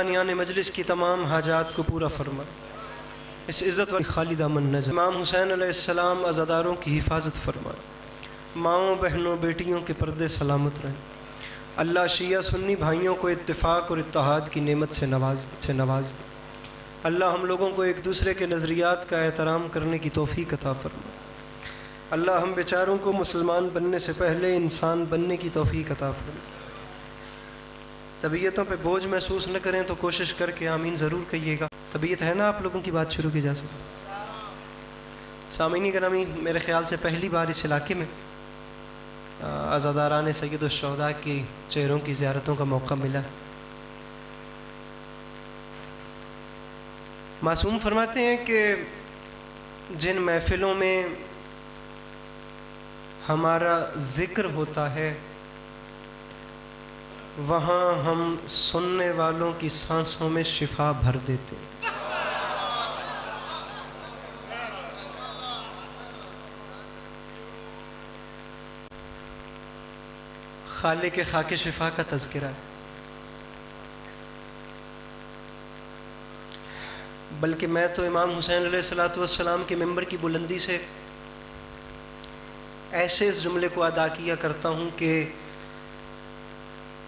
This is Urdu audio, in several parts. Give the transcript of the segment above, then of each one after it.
نے مجلس کی تمام حاجات کو پورا فرما، اس عزت والی خالدہ من نظر امام حسین علیہ السلام عزاداروں کی حفاظت فرما، ماؤں بہنوں بیٹیوں کے پردے سلامت رہیں۔ اللہ شیعہ سنی بھائیوں کو اتفاق اور اتحاد کی نعمت سے نواز دے۔ اللہ ہم لوگوں کو ایک دوسرے کے نظریات کا احترام کرنے کی توفیق عطا فرما۔ اللہ ہم بیچاروں کو مسلمان بننے سے پہلے انسان بننے کی توفیق عطا فرما۔ طبیعتوں پہ بوجھ محسوس نہ کریں تو کوشش کر کے آمین ضرور کہیے گا۔ طبیعت ہے نا آپ لوگوں کی، بات شروع کی جا سکے۔ سامعین گرامی، میرے خیال سے پہلی بار اس علاقے میں عزاداران سید الشہداء کی چہروں کی زیارتوں کا موقع ملا۔ معصوم فرماتے ہیں کہ جن محفلوں میں ہمارا ذکر ہوتا ہے وہاں ہم سننے والوں کی سانسوں میں شفا بھر دیتے ہیں۔ خالق خاک شفا کا تذکرہ ہے، بلکہ میں تو امام حسین علیہ السلام کے ممبر کی بلندی سے ایسے اس جملے کو ادا کیا کرتا ہوں کہ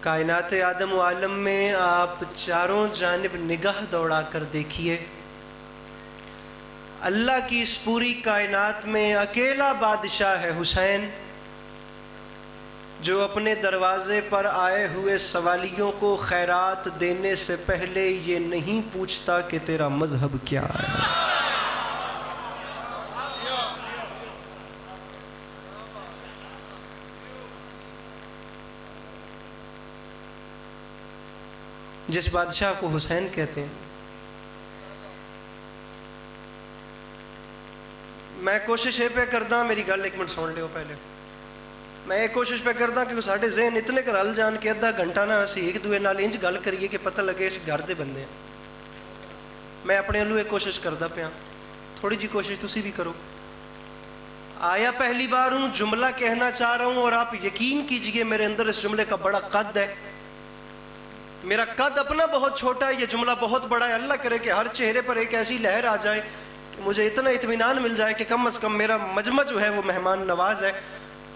کائنات آدم و عالم میں آپ چاروں جانب نگاہ دوڑا کر دیکھیے، اللہ کی اس پوری کائنات میں اکیلا بادشاہ ہے حسین، جو اپنے دروازے پر آئے ہوئے سوالیوں کو خیرات دینے سے پہلے یہ نہیں پوچھتا کہ تیرا مذہب کیا ہے۔ جس بادشاہ کو حسین کہتے ہیں، میں کوشش یہ پہ کردا، میری گل ایک منٹ سن لیو پہلے، میں یہ کوشش پہ کردا کہ ساڈے ذہن اتنے کر ہل جان کے ادھا گھنٹہ نہ اسی ایک دوے نال انج گل کریے کہ پتہ لگے اس گھر دے بندے ہیں۔ میں اپنے والوں ایک کوشش کردا پیا، تھوڑی جی کوشش تسی بھی کرو۔ آیا پہلی بار ہوں، جملہ کہنا چاہ رہا ہوں اور آپ یقین کیجئے میرے اندر اس جملے کا بڑا قد ہے۔ میرا قد اپنا بہت چھوٹا ہے، یہ جملہ بہت بڑا ہے۔ اللہ کرے کہ ہر چہرے پر ایک ایسی لہر آ جائے کہ مجھے اتنا اطمینان مل جائے کہ کم از کم میرا مجمع جو ہے وہ مہمان نواز ہے۔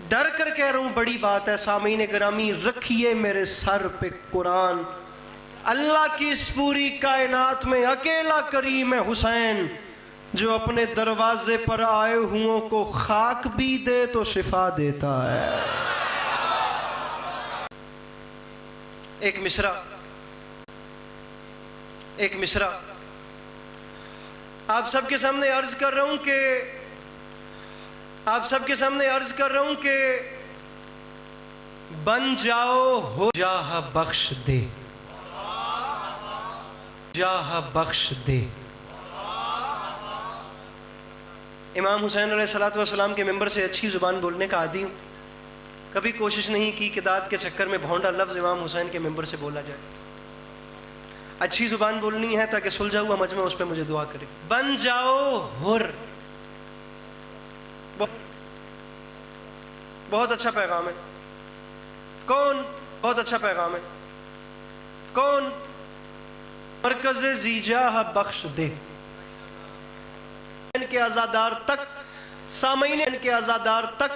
ڈر کر کہہ رہا ہوں، بڑی بات ہے۔ سامعین گرامی، رکھیے میرے سر پہ قرآن، اللہ کی اس پوری کائنات میں اکیلا کریم ہے حسین، جو اپنے دروازے پر آئے ہوں کو خاک بھی دے تو شفا دیتا ہے۔ ایک مصرع آپ سب کے سامنے عرض کر رہا ہوں کہ بن جاؤ ہو جاہ بخش دے، جاہ بخش دے۔ امام حسین علیہ السلام کے ممبر سے اچھی زبان بولنے کا عادی ہوں، کبھی کوشش نہیں کی کہ داد کے چکر میں بھونڈا لفظ امام حسین کے ممبر سے بولا جائے۔ اچھی زبان بولنی ہے تاکہ سلجھا ہوا مجمع اس پہ مجھے دعا کرے۔ بن جاؤ حر، بہت اچھا پیغام ہے۔ کون؟ بہت اچھا پیغام ہے۔ کون؟ مرکز زیجاہ بخش دے، ان کے عزادار تک، سامعین ان کے عزادار تک۔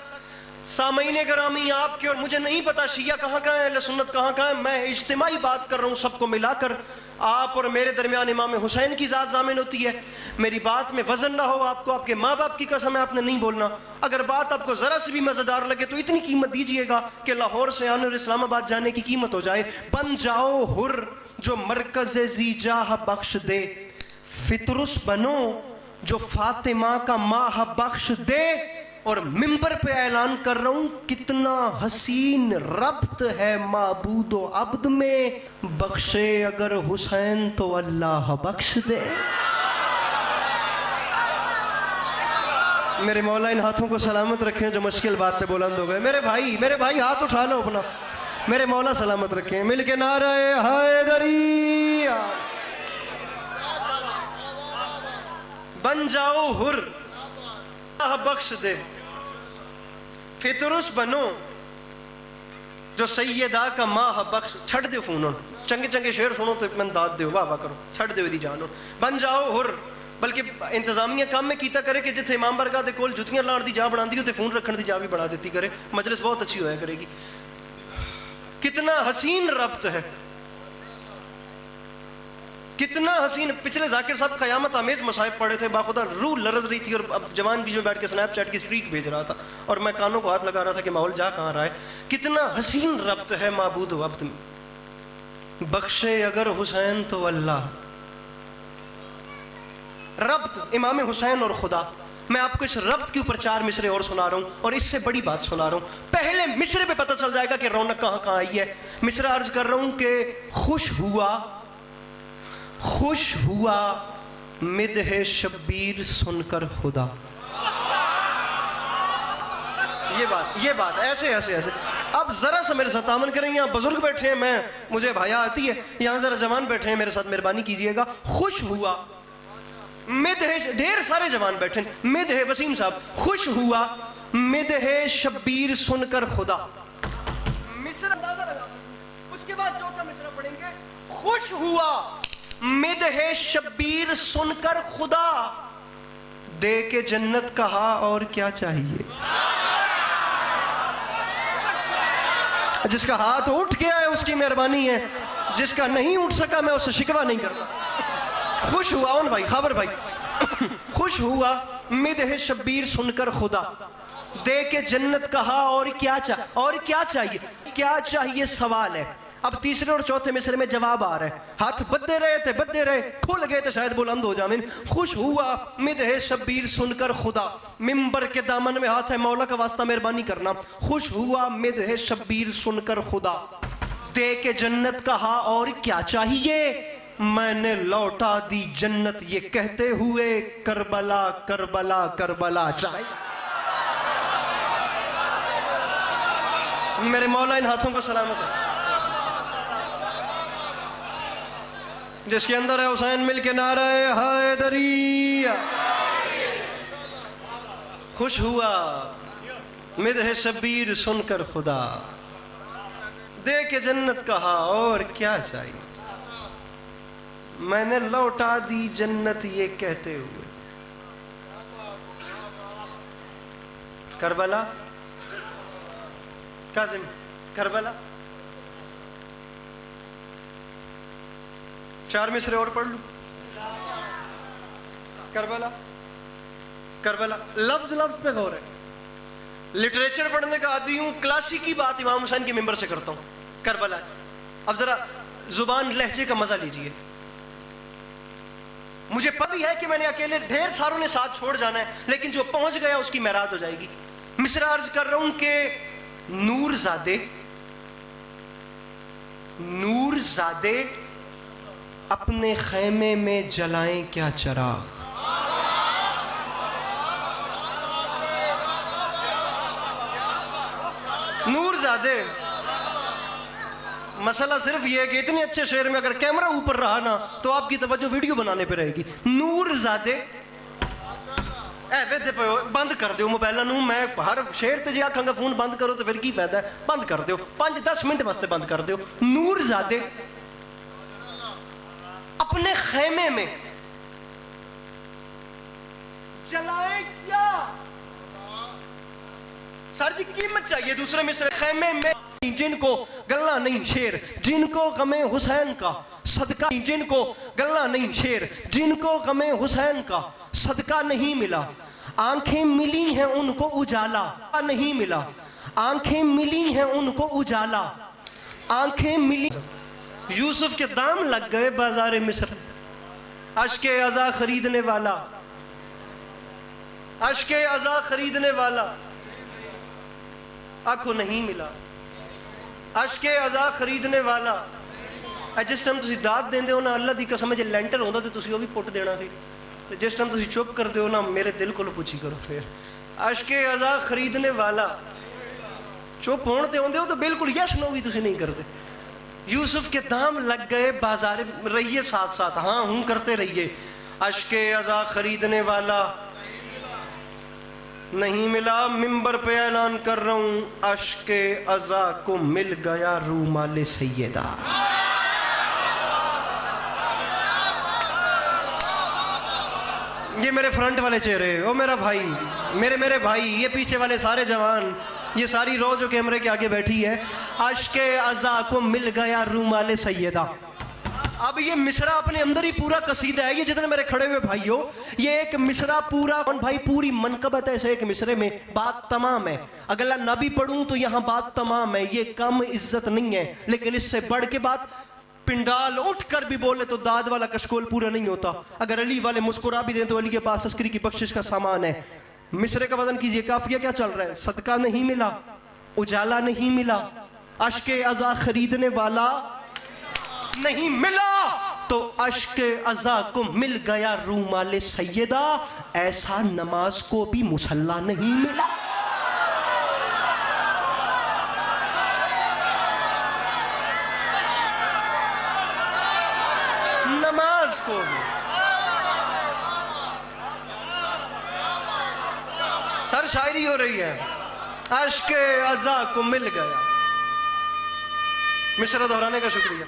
سامعین گرامی، آپ کے اور مجھے نہیں پتا شیعہ کہاں کہاں ہے، اہل سنت کہاں کہاں ہے، میں اجتماعی بات کر رہا ہوں، سب کو ملا کر۔ آپ اور میرے درمیان امام حسین کی ذات ضامن ہوتی ہے۔ میری بات میں وزن نہ ہو، آپ کو آپ کے ماں باپ کی قسم ہے آپ نے نہیں بولنا۔ اگر بات آپ کو ذرا سے بھی مزیدار لگے تو اتنی قیمت دیجئے گا کہ لاہور سے آنے اور اسلام آباد جانے کی قیمت ہو جائے۔ بن جاؤ حر، جو مرکز زیجاہ بخش دے، فطرس بنو، جو فاطمہ کا ماہ بخش دے۔ اور ممبر پہ اعلان کر رہا ہوں، کتنا حسین ربط ہے معبود و عبد میں، بخشے اگر حسین تو اللہ بخش دے۔ میرے مولا ان ہاتھوں کو سلامت رکھیں جو مشکل بات پہ بلند ہو گئے۔ میرے بھائی ہاتھ اٹھا لو اپنا، میرے مولا سلامت رکھیں۔ مل کے نعرہ حیدری۔ بن جاؤ حر، بخش دے، فطرس بنو، جو سیدہ کا ماہ بخش چھڑ دیو فون ہوں چنگے چنگے شعر سنو تو من داد دیو واہ واہ کرو چھڑ دیو دی جانو بن جاؤ ہر بلکہ انتظامیہ کام میں کیتا کرے کہ جتھے امام برگاہ دے کول جتیاں لان دی جا بنا دی تے فون رکھن دی جا بھی بڑھا دیتی کرے مجلس بہت اچھی ہویا کرے گی. کتنا حسین ربط ہے, کتنا حسین. پچھلے ذاکر صاحب قیامت آمیز مصائب پڑے تھے, باخدا روح لرز رہی تھی, اور اب جوان بیچ میں بیٹھ کے سنیپ چیٹ کی اسٹریک بھیج رہا تھا اور میں کانوں کو ہاتھ لگا رہا تھا کہ ماحول جا کہاں رہا ہے. کتنا حسین ربط ہے معبود و عبد میں. بخشے اگر حسین تو اللہ, ربط امام حسین اور خدا. میں آپ کو اس ربط کے اوپر 4 مصرے اور سنا رہا ہوں, اور اس سے بڑی بات سنا رہا ہوں. پہلے مصرے پہ پتہ چل جائے گا کہ رونق کہاں کہاں آئی ہے. مصرا عرض کر رہا ہوں کہ خوش ہوا مدح شبیر سن کر خدا. یہ بات ایسے. اب ذرا سا میرے ساتھ تعاون کریں, یہاں بزرگ بیٹھے ہیں, مجھے حیا آتی ہے, یہاں ذرا جوان بیٹھے ہیں, میرے ساتھ مہربانی کیجئے گا. خوش ہوا مدح, ڈھیر سارے جوان بیٹھے ہیں, مدح وسیم صاحب, خوش ہوا مدح شبیر سن کر خدا. مصرع اندازہ لگا سکتے, اس کے بعد چوتھا مصرع پڑھیں گے, خوش ہوا مدح شبیر سن کر خدا, دے کے جنت کہا اور کیا چاہیے. جس کا ہاتھ اٹھ گیا ہے اس کی مہربانی ہے, جس کا نہیں اٹھ سکا میں اسے شکوہ نہیں کرتا. خوش ہوا ان بھائی, خبر بھائی, خوش ہوا مدح شبیر سن کر خدا, دے کے جنت کہا اور کیا چاہیے. کیا چاہیے سوال ہے. اب تیسرے اور چوتھے مصرے میں جواب آ رہا ہے. ہاتھ بدے رہے, کھل گئے تھے شاید بلند ہو جامن. خوش ہوا مدح شبیر سن کر خدا, ممبر کے دامن میں ہاتھ ہے, مولا کا واسطہ مہربانی کرنا. خوش ہوا مدح شبیر سن کر خدا, دے کے جنت کہا اور کیا چاہیے. میں نے لوٹا دی جنت یہ کہتے ہوئے, کربلا کربلا کربلا چاہیے. میرے مولا ان ہاتھوں کو سلامت ہے جس کے اندر ہے حسین, مل کے نعرہ حیدری. خوش ہوا مدح شبیر سن کر خدا, دے کے جنت کہا اور کیا چاہیے. میں نے لوٹا دی جنت یہ کہتے ہوئے, کربلا کاظم کربلا. 4 مصرے اور پڑھ لوں. کربلا لفظ پہ غور ہے. لٹریچر پڑھنے کا عادی ہوں, کلاسیکی بات امام حسین کے ممبر سے کرتا ہوں. کربلا. اب ذرا زبان لہجے کا مزہ لیجئے. مجھے پتہ ہے کہ میں نے اکیلے ڈھیر ساروں نے ساتھ چھوڑ جانا ہے, لیکن جو پہنچ گیا اس کی معراج ہو جائے گی. مصرع عرض کر رہا ہوں کہ نور زادے اپنے خیمے میں جلائیں کیا چراغ. نور زادے, مسئلہ صرف یہ ہے کہ اتنے اچھے شعر میں اگر کیمرہ اوپر رہا نا تو آپ کی توجہ ویڈیو بنانے پہ رہے گی. نور زادے ویدے پہ بند کر دیو موبائل نو, میں ہر شعر تے جی آکھاں گا فون بند کرو تو پھر کی فائدہ ہے. بند کر دیو, 5-10 منٹ واسطے بند کر دیو. نور زادے اپنے خیمے میں جلائیں کیا. سر جی قیمت چاہیے دوسرے مصرے. خیمے میں جن کو گلہ نہیں شیر, جن کو غم حسین کا صدقہ, جن کو گلہ نہیں شیر, جن کو غم حسین کا صدقہ نہیں ملا. آنکھیں ملی ہیں ان کو اجالا نہیں ملا. آنکھیں ملی ہیں ان کو اجالا, آنکھیں ملی. یوسف کے دام لگ گئے بازار مصر, اشک عزا خریدنے والا, اشک عزا خریدنے والا آنکھوں نہیں ملا. اشک عزا خریدنے والا. جس ٹائم تسی داد دیندے ہو نا اللہ دی قسم جے لینٹر ہوندا تے تسی وہ بھی پٹ دینا سی, تے جس ٹائم تسی چپ کر دیو نا میرے دل کو پوچھی کرو. پھر اشک عزا خریدنے والا, چپ ہون تے ہوندے ہو تو بالکل یس نو بھی تسی نہیں کرتے. یوسف کے دام لگ گئے بازار, رہیے ساتھ ساتھ, ہاں ہوں کرتے رہیے. اشک عزا خریدنے والا نہیں ملا، منبر پہ اعلان کر رہا ہوں، اشک عزا کو مل گیا رومال سیدہ. یہ میرے فرنٹ والے چہرے، او میرا بھائی، میرے بھائی، یہ پیچھے والے سارے جوان، یہ ساری رو جو کیمرے کے آگے بیٹھی ہے، اشک عزا کو مل گیا رومال سیدہ. اب یہ مصرع اپنے اندر ہی پورا قصیدہ ہے. یہ جتنے میرے کھڑے ہوئے بھائیوں، یہ ایک مصرع پورا بھائی، پوری منقبت ہے ایک مصرے میں، بات تمام ہے. اگر اللہ نبی پڑھوں تو یہاں بات تمام ہے، یہ کم عزت نہیں ہے. لیکن اس سے بڑھ کے بات، پنڈال اٹھ کر بھی بولے تو داد والا کشکول پورا نہیں ہوتا. اگر علی والے مسکرا بھی دیں تو علی کے پاس عسکری کی بخشش کا سامان ہے. مصرے کا وزن کیجئے، قافیہ کیا چل رہا ہے؟ صدقہ نہیں ملا، اجالا نہیں ملا، اشک عزا خریدنے والا نہیں ملا، تو اشک عزا کو مل گیا رومال سیدہ. ایسا نماز کو بھی مصلی نہیں ملا. نماز کو بھی. سر شاعری ہو رہی ہے. اشک عزا کو مل گیا. مصرع دہرانے کا شکریہ.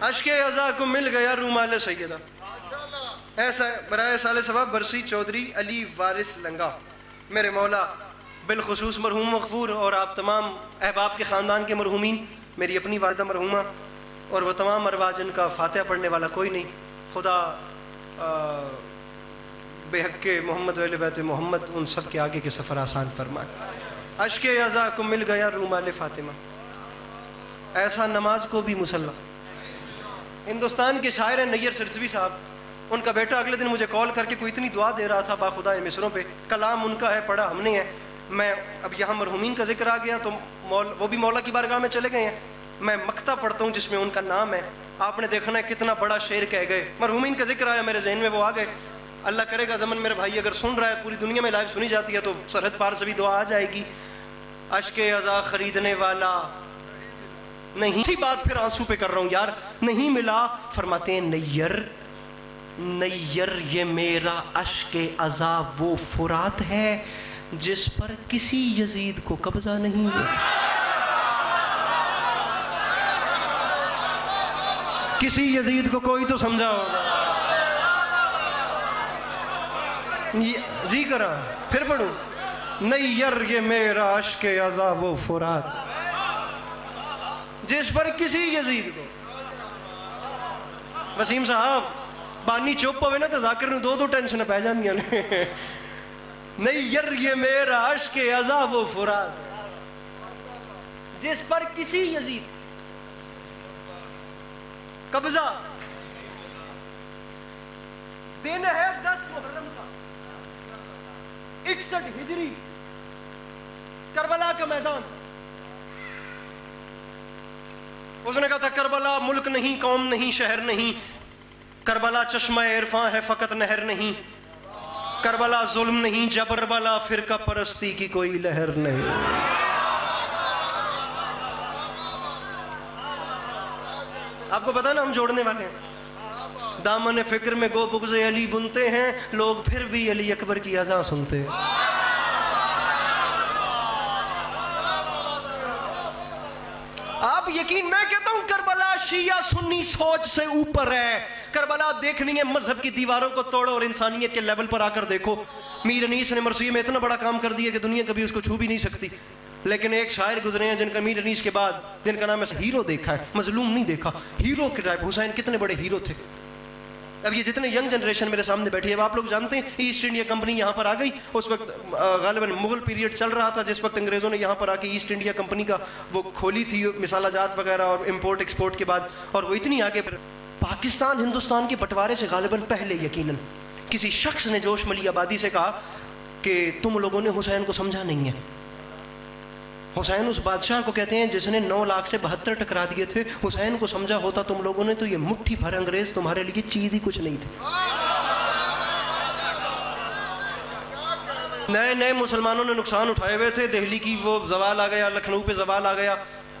اشک عزا کو مل گیا رومال سیدہ. ایسا برائے سال ثواب برسی چودھری علی وارث لنگا. میرے مولا بالخصوص مرحوم مغفور اور آپ تمام احباب کے خاندان کے مرحومین، میری اپنی والدہ مرحومہ اور وہ تمام ارواح جن کا فاتحہ پڑھنے والا کوئی نہیں، خدا بے حق کے محمد و اہل بیت محمد ان سب کے آگے کے سفر آسان فرمائے. اشک عزا کو مل گیا رومال فاطمہ. ایسا نماز کو بھی مصلی. ہندوستان کے شاعر ہیں نیر سرسوی صاحب، ان کا بیٹا اگلے دن مجھے کال کر کے کوئی اتنی دعا دے رہا تھا باخدا مصروں پہ. کلام ان کا ہے، پڑھا ہم نے ہے. میں اب یہاں مرحومین کا ذکر آ گیا تو وہ بھی مولا کی بارگاہ میں چلے گئے ہیں. میں مقطع پڑھتا ہوں جس میں ان کا نام ہے. آپ نے دیکھنا ہے کتنا بڑا شعر کہہ گئے. مرحومین کا ذکر آیا میرے ذہن میں، وہ آ گئے. اللہ کرے گا زمن میرے بھائی اگر سن رہا ہے، پوری دنیا میں لائیو سنی جاتی ہے تو سرحد پار سے بھی دعا آ جائے گی. اشک عزا خریدنے والا نہیں. اسی بات پھر آنسو پہ کر رہا ہوں یار. نہیں ملا. فرماتے ہیں نیر یہ میرا اشک عزا وہ فرات ہے جس پر کسی یزید کو قبضہ نہیں ہے. کسی یزید کو کوئی تو سمجھا ہوگا. جی کرا پھر پڑھوں. نیر یہ میرا اشک عزا وہ فرات جس پر کسی یزید کو. وسیم صاحب بانی چپ ہوئے نا تو ذاکر نے دو ٹینشن پہ جاندیاں نے. نیر یہ میرا اشک عزا وہ فرات جس پر کسی یزید قبضہ. دن ہے 10 محرم کا 61 ہجری، کربلا کا میدان. اس نے کہا تھا کربلا ملک نہیں، قوم نہیں، شہر نہیں. کربلا چشمہ عرفاں ہے فقط نہر نہیں. کربلا ظلم نہیں، جبر بلا فرقہ پرستی کی کوئی لہر نہیں. آپ کو پتا نا ہم جوڑنے والے ہیں. دامن فکر میں گو بغض علی بنتے ہیں لوگ، پھر بھی علی اکبر کی اذان سنتے ہیں. آپ یقین، میں کہتا ہوں کربلا شیعہ سنی سوچ سے اوپر ہے. کربلا دیکھنی ہے مذہب کی دیواروں کو توڑو اور انسانیت کے لیول پر آ کر دیکھو. میر انیس نے مرثیے میں اتنا بڑا کام کر دیا کہ دنیا کبھی اس کو چھو بھی نہیں سکتی. لیکن ایک شاعر گزرے ہیں جن کا میر انیس کے بعد، جن کا نام ہے ہیرو دیکھا ہے، مظلوم نہیں دیکھا. ہیرو کے ٹائپ حسین کتنے بڑے ہیرو تھے. اب یہ جتنے ینگ جنریشن میرے سامنے بیٹھی ہے، اب آپ لوگ جانتے ہیں ایسٹ انڈیا کمپنی یہاں پر آ گئی. اس وقت غالباً مغل پیریڈ چل رہا تھا جس وقت انگریزوں نے یہاں پر آ کے ایسٹ انڈیا کمپنی کا وہ کھولی تھی مسالہ جات وغیرہ اور امپورٹ ایکسپورٹ کے بعد. اور وہ اتنی آگے پر پاکستان ہندوستان کے بٹوارے سے غالباً پہلے یقیناً کسی شخص نے جوش ملی آبادی سے کہا کہ تم لوگوں نے حسین کو سمجھا نہیں ہے. حسین اس بادشاہ کو کہتے ہیں جس نے 9 لاکھ سے 72 ٹکرا دیے تھے. حسین کو سمجھا ہوتا تم لوگوں نے تو یہ مٹھی بھر انگریز تمہارے لیے چیز ہی کچھ نہیں تھی. نئے مسلمانوں نے نقصان اٹھائے ہوئے تھے. دہلی کی وہ زوال آ گیا، لکھنؤ پہ زوال آ گیا.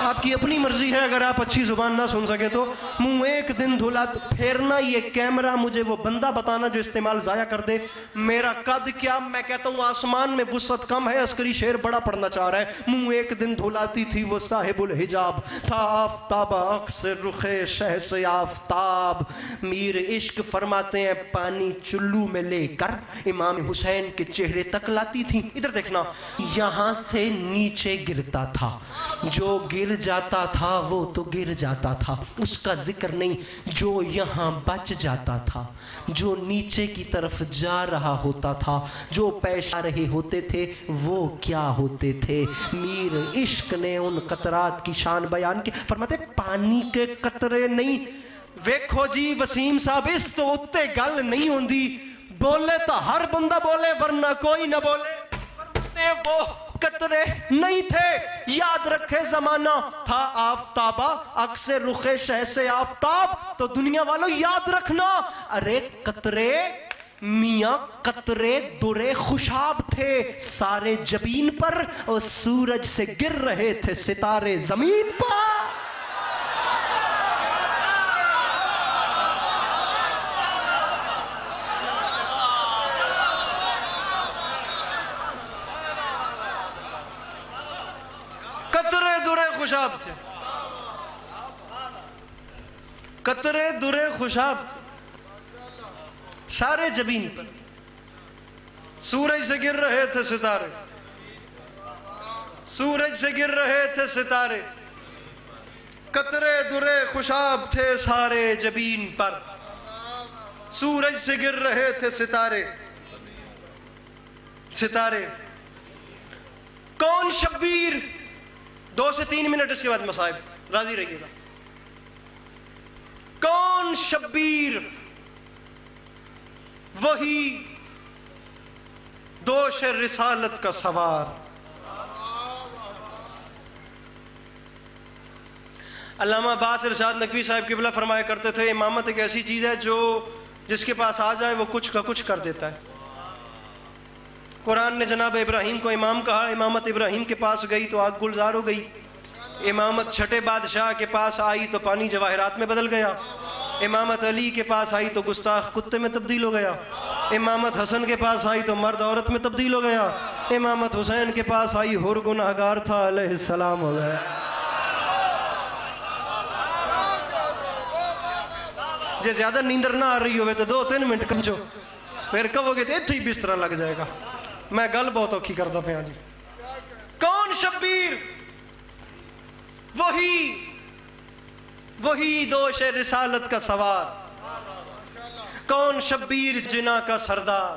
آپ کی اپنی مرضی ہے، اگر آپ اچھی زبان نہ سن سکے تو منہ ایک دن دھلا پھیرنا، یہ کیمرہ مجھے وہ بندہ بتانا جو استعمال ضائع کر دے. میرا قد کیا، میں کہتا ہوں آسمان میں وسعت کم ہے، عسکری شعر بڑا پڑھنا چاہ رہا ہے. منہ ایک دن دھلاتی تھی وہ صاحب الحجاب، تھا آفتاب عکس رخ شہ سے آفتاب. میر عشق فرماتے ہیں پانی چلو میں لے کر امام حسین کے چہرے تک لاتی تھی. ادھر دیکھنا، یہاں سے نیچے گرتا تھا، جو گر جاتا تھا وہ تو گر جاتا تھا، اس کا ذکر نہیں. جو یہاں بچ جاتا تھا، جو نیچے کی طرف جا رہا ہوتا تھا، جو پیش آ رہے ہوتے تھے وہ کیا ہوتے تھے. میر عشق نے ان قطرات کی شان بیان کی، فرماتے پانی کے قطرے نہیں. ویکھو جی وسیم صاحب، اس تو اتے گل نہیں ہوندی، بولے تو ہر بندہ بولے ورنہ کوئی نہ بولے. وہ قطرے نہیں تھے، یاد رکھے زمانہ تھا آفتابہ عکس رخ شہ سے آفتاب. تو دنیا والوں یاد رکھنا، ارے قطرے میاں قطرے درے خوشاب تھے سارے جبین پر، اور سورج سے گر رہے تھے ستارے زمین پر. قطرے درے خوشاب تھے، قطرے درے خوشاب تھے سارے جبین پر، سورج سے گر رہے تھے ستارے، سورج سے گر رہے تھے ستارے. قطرے درے خوشاب تھے سارے جبین پر، سورج سے گر رہے تھے ستارے ستارے. کون شبیر؟ 2 سے 3 منٹ اس کے بعد مصائب، راضی رہیے گا. کون شبیر؟ وہی دوش رسالت کا سوار. علامہ عباس ارشاد نقوی صاحب قبلہ فرمایا کرتے تھے امامت ایک ایسی چیز ہے جو جس کے پاس آ جائے وہ کچھ کا کچھ کر دیتا ہے. قرآن نے جناب ابراہیم کو امام کہا، امامت ابراہیم کے پاس گئی تو آگ گلزار ہو گئی. امامت چھٹے بادشاہ کے پاس آئی تو پانی جواہرات میں بدل گیا. امامت علی کے پاس آئی تو گستاخ کتے میں تبدیل ہو گیا. امامت حسن کے پاس آئی تو مرد عورت میں تبدیل ہو گیا. امامت حسین کے پاس آئی ہر گناہگار تھا علیہ السلام ہو گیا. جے زیادہ نیندر نہ آ رہی ہوئے تو 2-3 منٹ کمچو، پھر کہو گے تو اتھے ہی بسترا لگ جائے گا. میں گل بہت اوکھی کرتا پیا جی. کون شبیر؟ وہی دوش رسالت کا سوار. کون شبیر جنا کا سردار؟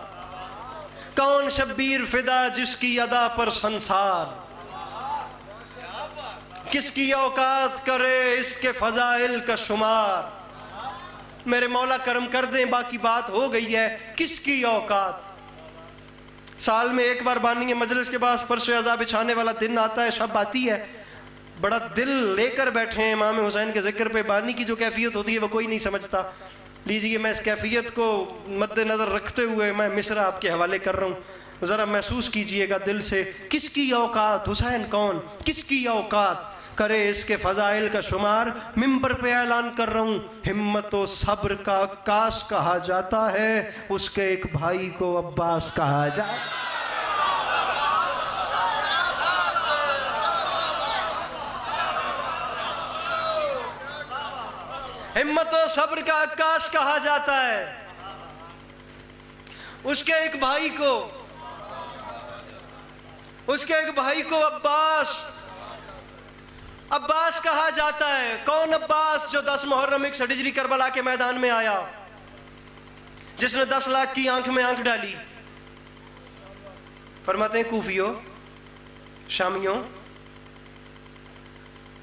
کون شبیر فدا جس کی ادا پر سنسار؟ کس کی اوقات کرے اس کے فضائل کا شمار؟ میرے مولا کرم کر دیں، باقی بات ہو گئی ہے. کس کی اوقات؟ سال میں ایک بار بانی مجلس کے پاس فرش عزا بچھانے والا دن آتا ہے، شب آتی ہے، بڑا دل لے کر بیٹھے ہیں امام حسین کے ذکر پہ. بانی کی جو کیفیت ہوتی ہے وہ کوئی نہیں سمجھتا. لیجئے میں اس کیفیت کو مد نظر رکھتے ہوئے میں مصرع آپ کے حوالے کر رہا ہوں، ذرا محسوس کیجئے گا دل سے. کس کی اوقات؟ حسین کون؟ کس کی اوقات کرے اس کے فضائل کا شمار؟ ممبر پہ اعلان کر رہا ہوں، ہمت و صبر کا عکاس کہا جاتا ہے، اس کے ایک بھائی کو عباس کہا جاتا ہے. ہمت و صبر کا عکاس کہا جاتا ہے، اس کے ایک بھائی کو عباس کہا جاتا ہے. کون عباس؟ جو 10 محرم 61 ہجری کربلا کے میدان میں آیا، جس نے 10 لاکھ کی آنکھ میں آنکھ ڈالی. فرماتے ہیں کوفیوں، شامیوں،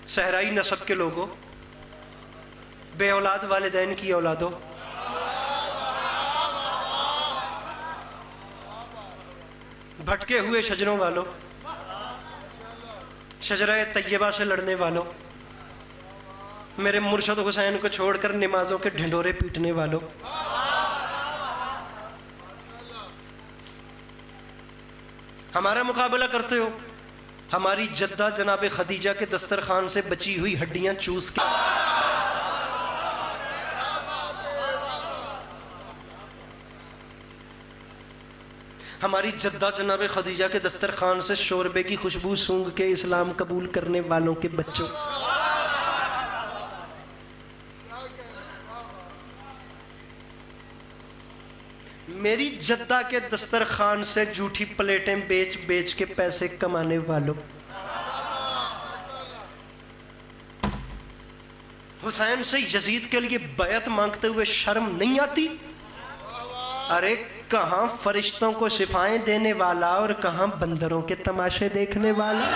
صحرائی نسب کے لوگوں، بے اولاد والدین کی اولادوں، بھٹکے ہوئے شجروں والوں، شجرہ طیبہ سے لڑنے والوں، میرے مرشد حسین کو چھوڑ کر نمازوں کے ڈھنڈورے پیٹنے والوں، ہمارا مقابلہ کرتے ہو. ہماری جدہ جناب خدیجہ کے دسترخوان سے بچی ہوئی ہڈیاں چوس کے ہماری جدہ جناب خدیجہ کے دسترخوان سے شوربے کی خوشبو سونگھ کے اسلام قبول کرنے والوں کے بچوں، میری جدہ کے دسترخوان سے جھوٹی پلیٹیں بیچ بیچ کے پیسے کمانے والوں، حسین سے یزید کے لیے بیعت مانگتے ہوئے شرم نہیں آتی؟ ارے کہاں فرشتوں کو شفائیں دینے والا اور کہاں بندروں کے تماشے دیکھنے والا۔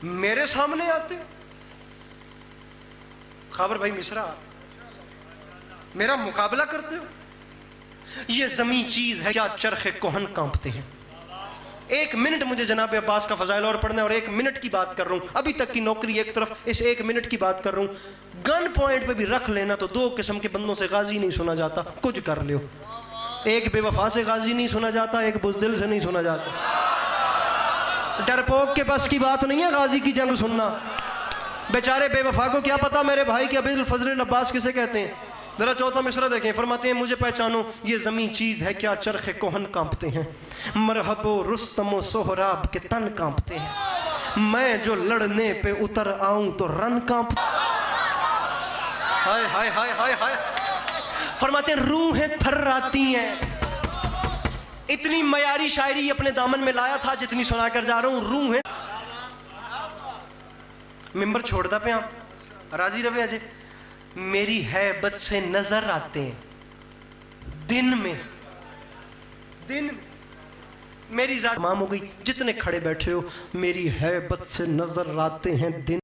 میرے سامنے آتے خابر بھائی مصرا میرا مقابلہ کرتے ہو، یہ زمین چیز ہے کیا چرخ کوہن کانپتے ہیں۔ ایک منٹ مجھے جناب عباس کا فضائل اور پڑھنا ہے، اور ایک منٹ کی بات کر رہا ہوں، ابھی تک کی نوکری ایک طرف، اس ایک منٹ کی بات کر رہا ہوں۔ گن پوائنٹ پہ بھی رکھ لینا تو دو قسم کے بندوں سے غازی نہیں سنا جاتا، کچھ کر لیو، ایک بے وفا سے غازی نہیں سنا جاتا، ایک بزدل سے نہیں سنا جاتا۔ ڈرپوک کے بس کی بات نہیں ہے غازی کی جنگ سننا، بیچارے بے وفا کو کیا پتا میرے بھائی کے ابی الفضل عباس کسے کہتے ہیں۔ ذرا چوتھا مصرع دیکھیں، فرماتے ہیں مجھے پہچانو یہ زمین چیز ہے کیا چرخ کوہن کانپتے ہیں، مرحب و رستم و سہراب کے تن کانپتے ہیں، میں جو لڑنے پہ اتر آؤں تو رن کانپتے ہیں۔ ہائے ہائے ہائے ہائے ہائے، فرماتے ہیں روحیں تھراتی ہیں۔ اتنی معیاری شاعری اپنے دامن میں لایا تھا جتنی سنا کر جا رہا ہوں، روحیں ممبر چھوڑ دا پہ آپ راضی روے اجے، میری ہیبت سے نظر آتے ہیں دن میں میری ذات تمام ہو گئی، جتنے کھڑے بیٹھے ہو میری ہیبت سے نظر آتے ہیں دن